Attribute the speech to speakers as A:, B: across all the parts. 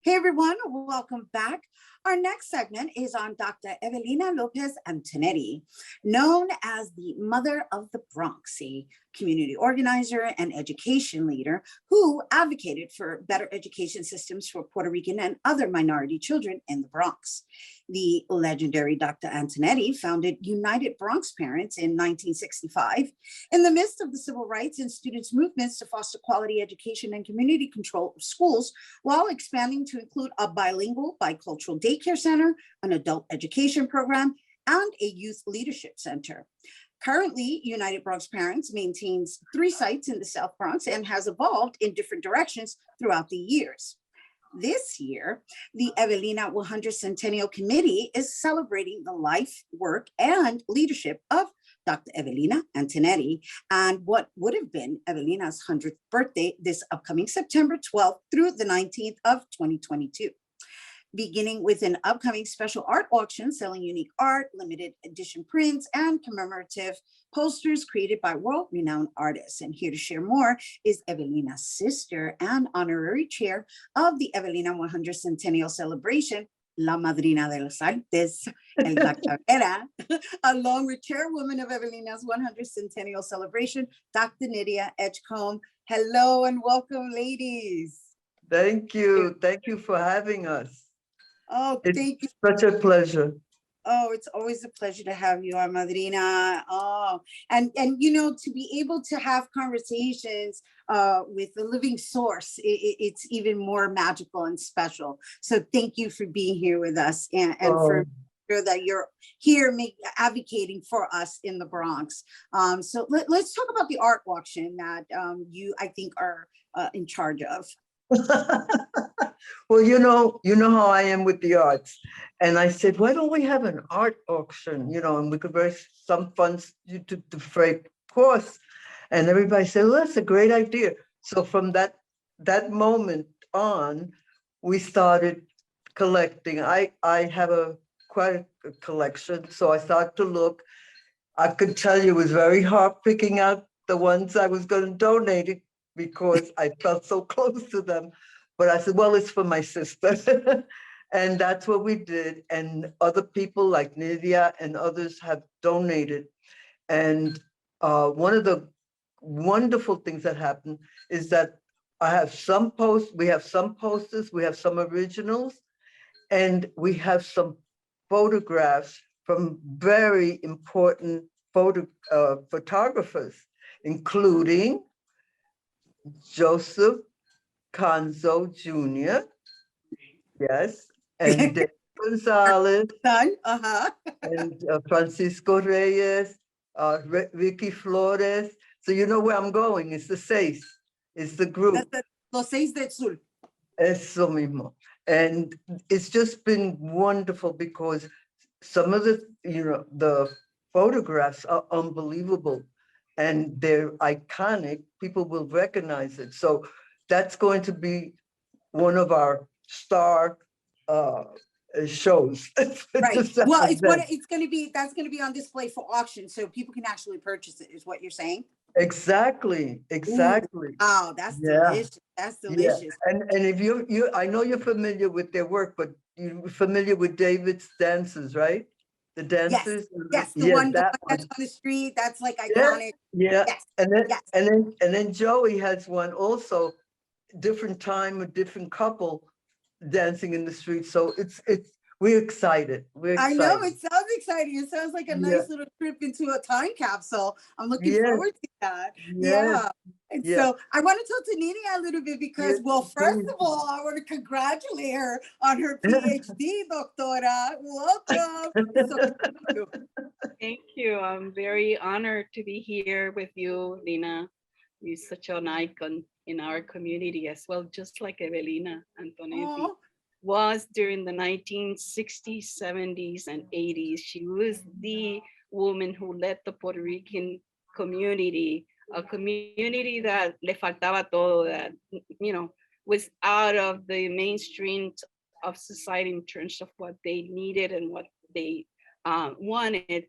A: Hey everyone, welcome back. Our next segment is on Dr. Evelina Lopez Antonetty, known as the Mother of the Bronx, a community organizer and education leader who advocated for better education systems for Puerto Rican and other minority children in the Bronx. The legendary Dr. Antonetty founded United Bronx Parents in 1965 in the midst of the civil rights and students' movements to foster quality education and community control of schools, while expanding to include a bilingual, bicultural daycare center, an adult education program, and a youth leadership center. Currently, United Bronx Parents maintains 3 sites in the South Bronx and has evolved in different directions throughout the years. This year, the Evelina 100 Centennial Committee is celebrating the life, work, and leadership of Dr. Evelina Antonetty and what would have been Evelina's 100th birthday this upcoming September 12th through the 19th of 2022. Beginning with an upcoming special art auction selling unique art, limited edition prints, and commemorative posters created by world-renowned artists. And here to share more is Evelina's sister and honorary chair of the Evelina 100 Centennial Celebration, La Madrina de los Artes, Elba Cabrera, along with chairwoman of Evelina's 100 Centennial Celebration, Dr. Nydia Edgecombe. Hello and welcome, ladies.
B: Thank you. Thank you for having us.
A: Oh, thank you.
B: Such a pleasure.
A: Oh, it's always a pleasure to have you, our madrina. Oh, and you know, to be able to have conversations with the living source, it's even more magical and special. So thank you for being here with us and for sure that you're here advocating for us in the Bronx. So let's talk about the art auction that you, I think, are in charge of.
B: Well, you know how I am with the arts. And I said, why don't we have an art auction, and we could raise some funds to defray costs. And everybody said, well, that's a great idea. So from that moment on, we started collecting. I have quite a collection. So I started to look. I could tell you it was very hard picking out the ones I was going to donate it because I felt so close to them. But I said, well, it's for my sister. And that's what we did. And other people like Nydia and others have donated. And one of the wonderful things that happened is that we have some posters, we have some originals, and we have some photographs from very important photographers, including Joseph Conzo Jr., yes, and Dave Gonzalez, and Francisco Reyes, Ricky Flores. So you know where I'm going. It's the seis. It's the group.
A: Los Seis del Sur.
B: Eso mismo. And it's just been wonderful because some of the photographs are unbelievable and they're iconic. People will recognize it. So that's going to be one of our star shows.
A: Right. Well, that's going to be on display for auction, so people can actually purchase it. Is what you're saying?
B: Exactly.
A: Ooh, oh, that's delicious. That's delicious.
B: Yeah. And if you, I know you're familiar with their work, but you're familiar with David's dances, right? The dancers.
A: Yes. The one that's on the street. That's like iconic.
B: Yeah. Yes. And then Joey has one also. Different time, a different couple dancing in the street. So we're excited.
A: I know, it sounds exciting. It sounds like a nice little trip into a time capsule. I'm looking forward to that. Yeah. And so I want to talk to Nydia a little bit because, well, first of all, I want to congratulate her on her PhD, doctora. Welcome.
C: Thank you. I'm very honored to be here with you, Rhina. You're such an icon in our community as well, just like Evelina Antonetty was during the 1960s, 70s, and 80s. She was the woman who led the Puerto Rican community, a community that le faltaba todo, that, was out of the mainstream of society in terms of what they needed and what they wanted.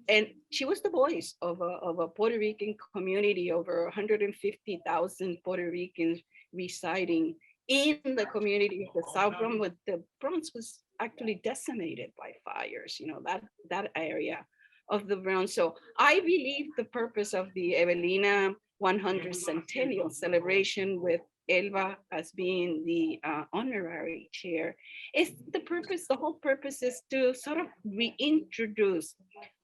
C: And she was the voice of a Puerto Rican community, over 150,000 Puerto Ricans residing in the community of the South Bronx, but the Bronx was actually decimated by fires, you know, that area of the Bronx. So I believe the purpose of the Evelina 100 Centennial celebration with Elba as being the honorary chair is the whole purpose is to sort of reintroduce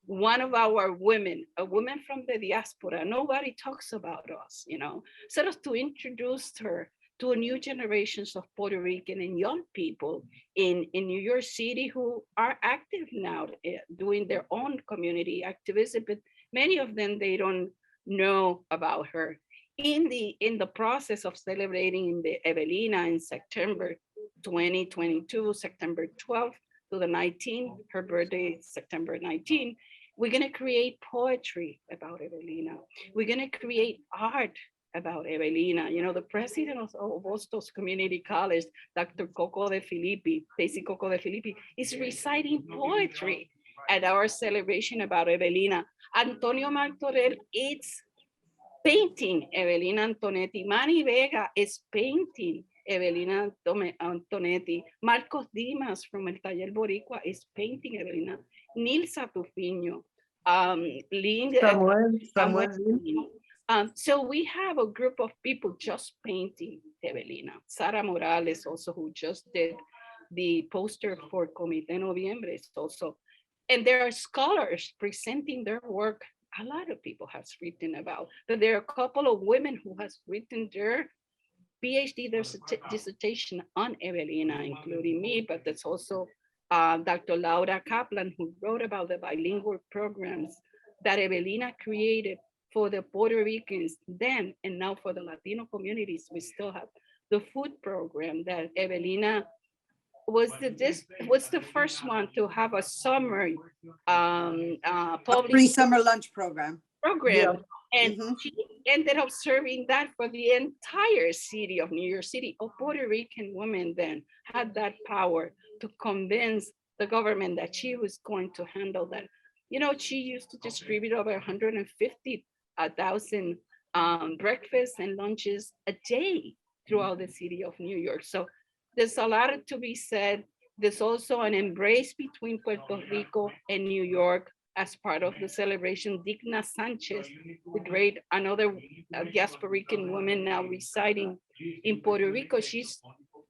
C: one of our women, a woman from the diaspora. Nobody talks about us, you know, sort of to introduce her to a new generations of Puerto Rican and young people in New York City who are active now, doing their own community activism, but many of them, they don't know about her. In the process of celebrating the Evelina in September 2022, September 12th to the 19th, her birthday is September 19th, we're gonna create poetry about Evelina. We're gonna create art about Evelina. You know, the president of Bostos Community College, Dr. Coco de Filippi, Daisy Coco de Filippi, is reciting poetry at our celebration about Evelina. Antonio Martorell is painting Evelina Antonetty. Manny Vega is painting Evelina Antonetty. Marcos Dimas from El Taller Boricua is painting Evelina. Nilsa Tufiño,
B: Samuel.
C: so we have a group of people just painting Evelina. Sara Morales also, who just did the poster for Comité Noviembre, is also, and there are scholars presenting their work. A lot of people have written about, but there are a couple of women who has written their PhD, their dissertation on Evelina, including me, but there's also Dr. Laura Kaplan, who wrote about the bilingual programs that Evelina created for the Puerto Ricans then, and now for the Latino communities. We still have the food program that Evelina was the first one to have a summer public
A: Free summer lunch program.
C: program. And
A: Mhm.
C: she ended up serving that for the entire city of New York City. A Puerto Rican woman then had that power to convince the government that she was going to handle that. You know, she used to distribute over 150,000 breakfasts and lunches a day throughout the city of New York. So there's a lot to be said. There's also an embrace between Puerto Rico and New York as part of the celebration. Digna Sanchez, the great, another diasporican woman now residing in Puerto Rico, she's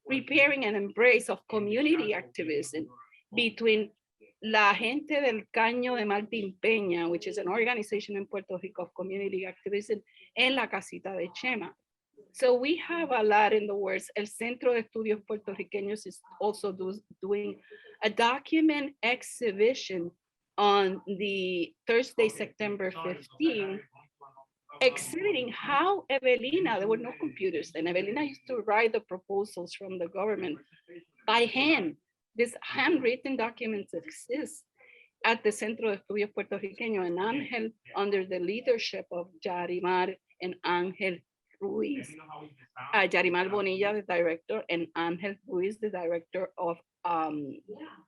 C: preparing an embrace of community activism between La Gente del Caño de Martín Peña, which is an organization in Puerto Rico of community activism, and La Casita de Chema. So we have a lot in the works. El Centro de Estudios Puertorriqueños is also doing a document exhibition on the Thursday, September 15, exhibiting how Evelina, there were no computers, and Evelina used to write the proposals from the government by hand. These handwritten documents exist at the Centro de Estudios Puertorriqueños, and Angel, under the leadership of Yarimar and Angel Ruiz. Yarimar Bonilla, the director, and Angel Ruiz, the director of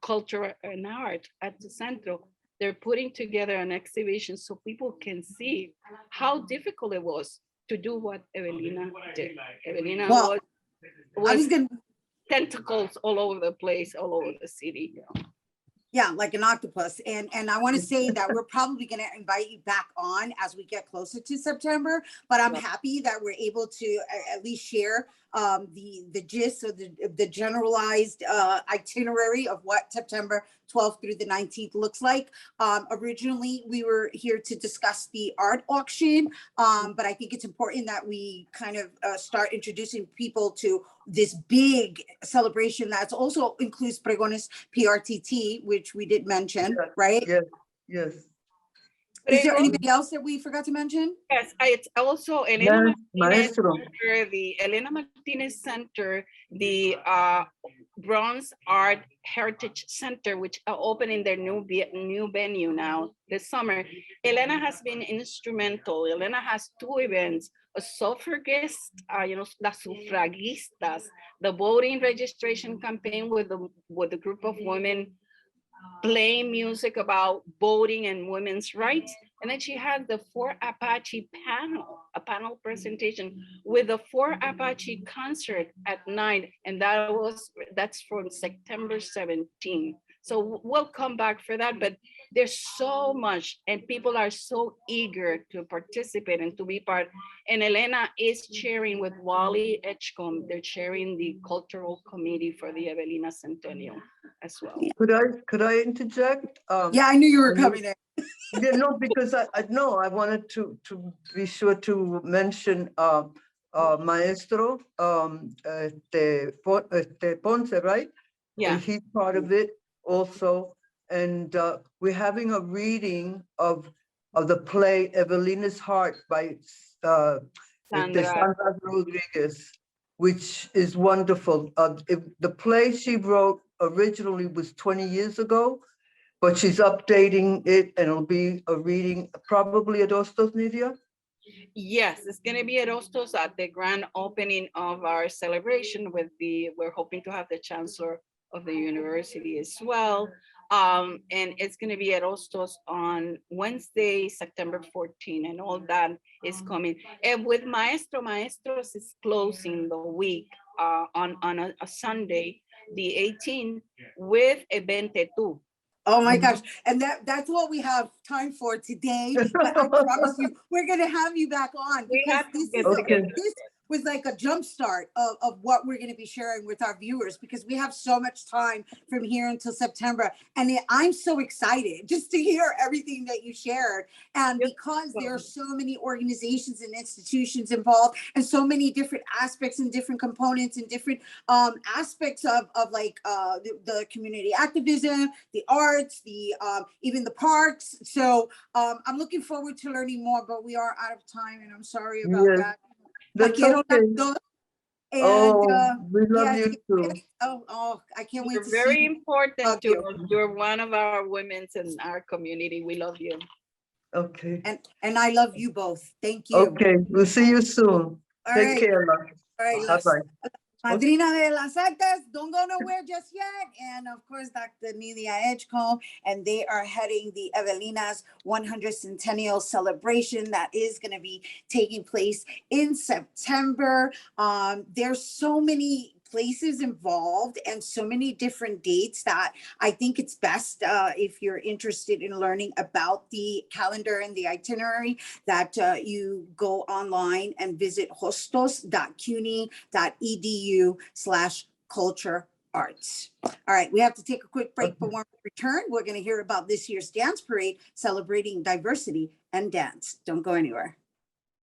C: culture and art at the Centro. They're putting together an exhibition so people can see how difficult it was to do what Evelina did. Evelina
A: Well,
C: was tentacles all over the place, all over the city.
A: Yeah, like an octopus. And I want to say that we're probably going to invite you back on as we get closer to September, but I'm happy that we're able to at least share the gist or the generalized itinerary of what September 12th through the 19th looks like. Originally, we were here to discuss the art auction, but I think it's important that we kind of start introducing people to this big celebration that also includes Pregones PRTT, which we did mention, right?
B: Yes.
A: Is there anybody else that we forgot to mention?
C: Yes, it's also Elena Martinez
B: Center,
C: the Elena Martinez Center, the Bronx Art Heritage Center, which are opening their new venue now this summer. Elena has been instrumental. Elena has two events: a suffragist, las sufragistas, the voting registration campaign with a group of women playing music about voting and women's rights. And then she had the 4 Apache panel, a panel presentation with the 4 Apache concert at night. And that's from September 17th. So we'll come back for that, but there's so much and people are so eager to participate and to be part. And Elena is chairing with Wally Edgecombe. They're chairing the cultural committee for the Evelina Centennial as well.
B: Could I interject?
A: Yeah, I knew you were coming in.
B: Yeah, no, because I I wanted to be sure to mention Maestro Ponce, right?
C: Yeah.
B: He's part of it also. And we're having a reading of the play Evelina's Heart by
C: Sandra.
B: Sandra Rodriguez, which is wonderful. The play she wrote originally was 20 years ago, but she's updating it and it'll be a reading probably at Ostos, Nydia?
C: Yes, it's going to be at Ostos at the grand opening of our celebration we're hoping to have the chancellor of the university as well. And it's going to be at Ostos on Wednesday, September 14, and all that is coming. And with Maestros is closing the week on a Sunday, the 18th, with a 22.
A: Oh my gosh. And that's what we have time for today. But I promise you, we're going to have you back on because this was like a jump start of what we're going to be sharing with our viewers, because we have so much time from here until September. And I'm so excited just to hear everything that you shared. And because there are so many organizations and institutions involved and so many different aspects and different components and different aspects of like the community activism, the arts, the even the parks. So I'm looking forward to learning more, but we are out of time and I'm sorry about that.
B: That's okay.
A: And
B: we love you too.
A: I can't wait
C: You're
A: to
C: very
A: see
C: important to us. You're one of our women in our community. We love you.
B: Okay.
A: And I love you both. Thank you.
B: Okay, we'll see you soon. Take care.
A: All right,
B: Bye-bye.
A: Madrina de las Artes, don't go nowhere just yet. And of course, Dr. Nydia Edgecombe, and they are heading the Evelina's 100th Centennial celebration that is going to be taking place in September. There's so many places involved and so many different dates that I think it's best if you're interested in learning about the calendar and the itinerary that you go online and visit hostos.cuny.edu/culture arts. All right, we have to take a quick break, but when we return, we're going to hear about this year's dance parade celebrating diversity and dance. Don't go anywhere.